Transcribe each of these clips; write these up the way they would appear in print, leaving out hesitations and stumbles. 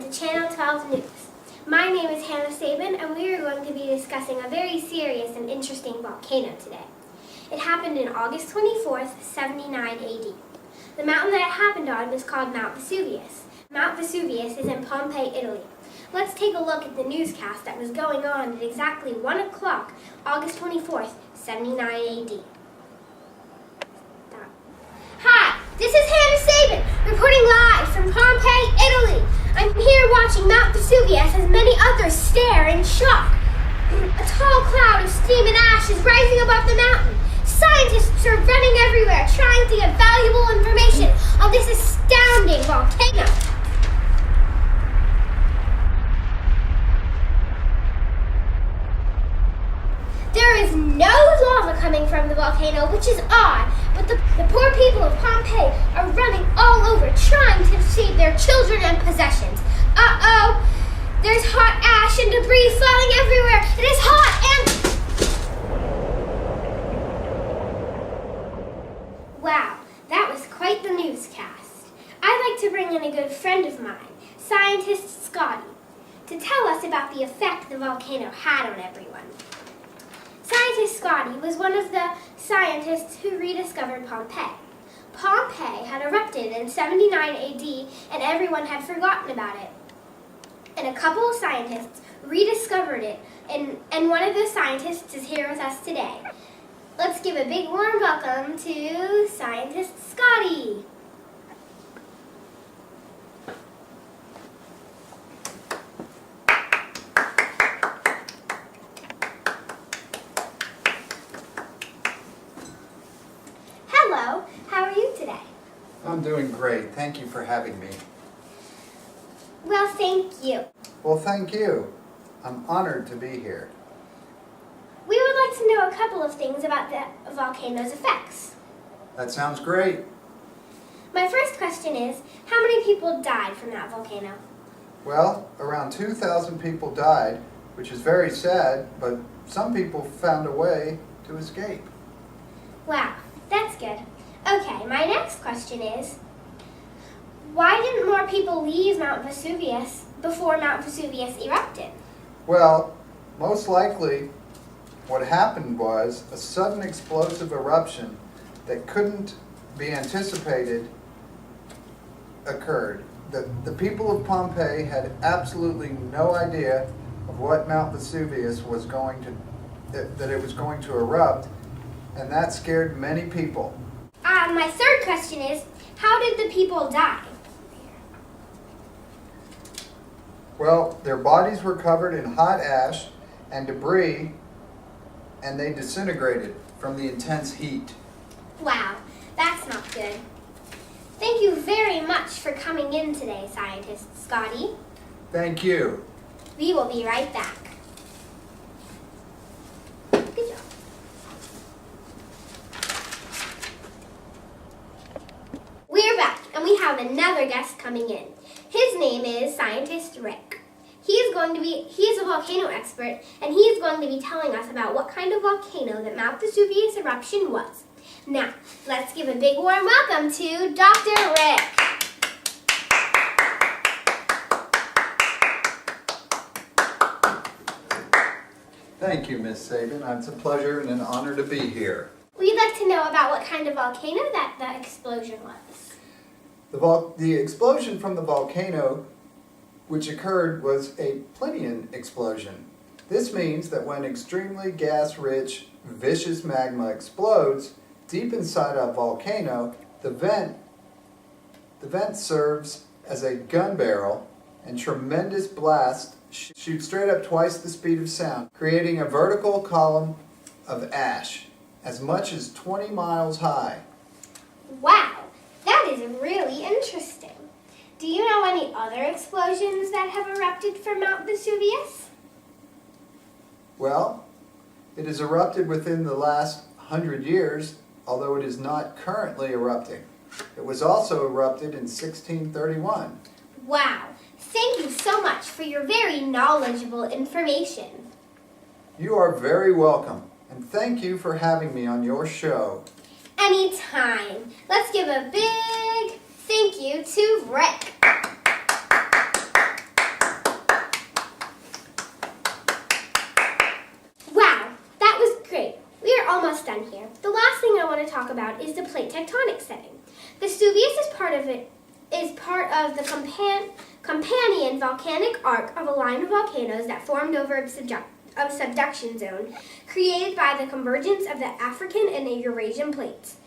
to Channel 12 News. My name is Hannah Sabin, and we are going to be discussing a very serious and interesting volcano today. It happened in August 24th, 79 AD. The mountain that it happened on was called Mount Vesuvius. Mount Vesuvius is in Pompeii, Italy. Let's take a look at the newscast that was going on at exactly 1 o'clock, August 24th, 79 AD. Hi, this is Hannah Sabin, reporting live from Pompeii, Italy. I'm here watching Mount Vesuvius as many others stare in shock. A tall cloud of steam and ash is rising above the mountain. Scientists are running everywhere trying to get valuable information on this astounding volcano. There is no lava coming from the volcano, which is odd, but the poor people of Pompeii are running all over trying to save their children and possessions. Uh-oh! There's hot ash and debris falling everywhere. It is hot and... Wow, that was quite the newscast. I'd like to bring in a good friend of mine, scientist Scotty, to tell us about the effect the volcano had on everyone. Scientist Scotty was one of the scientists who rediscovered Pompeii. Pompeii had erupted in 79 AD and everyone had forgotten about it. And a couple of scientists rediscovered it, and one of the scientists is here with us today. Let's give a big warm welcome to Scientist Scotty. Hello, how are you today? I'm doing great. Thank you for having me. Well, thank you. Well, thank you. I'm honored to be here. We would like to know a couple of things about the volcano's effects. That sounds great. My first question is, how many people died from that volcano? Well, around 2,000 people died, which is very sad, but some people found a way to escape. Wow, that's good. Okay, my next question is, why didn't more people leave Mount Vesuvius before Mount Vesuvius erupted? Well, most likely what happened was a sudden explosive eruption that couldn't be anticipated occurred. The people of Pompeii had absolutely no idea of what Mount Vesuvius was going to, that it was going to erupt, and that scared many people. My third question is, how did the people die? Well, their bodies were covered in hot ash and debris, and they disintegrated from the intense heat. Wow, that's not good. Thank you very much for coming in today, Scientist Scotty. Thank you. We will be right back. Good job. We're back, and we have another guest coming in. His name is Scientist Rick. He is a volcano expert, and he is going to be telling us about what kind of volcano that Mount Vesuvius eruption was. Now, let's give a big warm welcome to Dr. Rick. Thank you, Miss Sabin. It's a pleasure and an honor to be here. We'd like to know about what kind of volcano that the explosion was. The explosion from the volcano which occurred was a Plinian explosion. This means that when extremely gas-rich, vicious magma explodes deep inside a volcano, the vent serves as a gun barrel, and tremendous blasts shoot straight up twice the speed of sound, creating a vertical column of ash as much as 20 miles high. Wow, that is really interesting. Do you know any other explosions that have erupted from Mount Vesuvius? Well, it has erupted within the last 100 years, although it is not currently erupting. It was also erupted in 1631. Wow, thank you so much for your very knowledgeable information. You are very welcome, and thank you for having me on your show. Anytime. Let's give a big thank you to Rick. done here, the last thing I want to talk about is the plate tectonic setting. Vesuvius is part of the companion volcanic arc of a line of volcanoes that formed over a subduction zone created by the convergence of the African and Eurasian plates.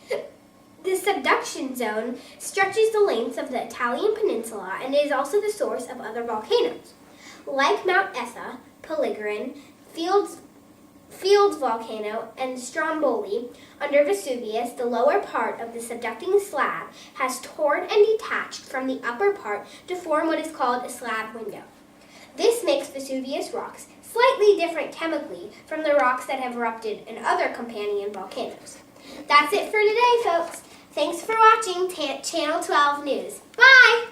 The subduction zone stretches the length of the Italian peninsula and is also the source of other volcanoes. Like Mount Etna, Polygoron, Fields volcano, and Stromboli, under Vesuvius, the lower part of the subducting slab has torn and detached from the upper part to form what is called a slab window. This makes Vesuvius rocks slightly different chemically from the rocks that have erupted in other companion volcanoes. That's it for today, folks. Thanks for watching Channel 12 News. Bye!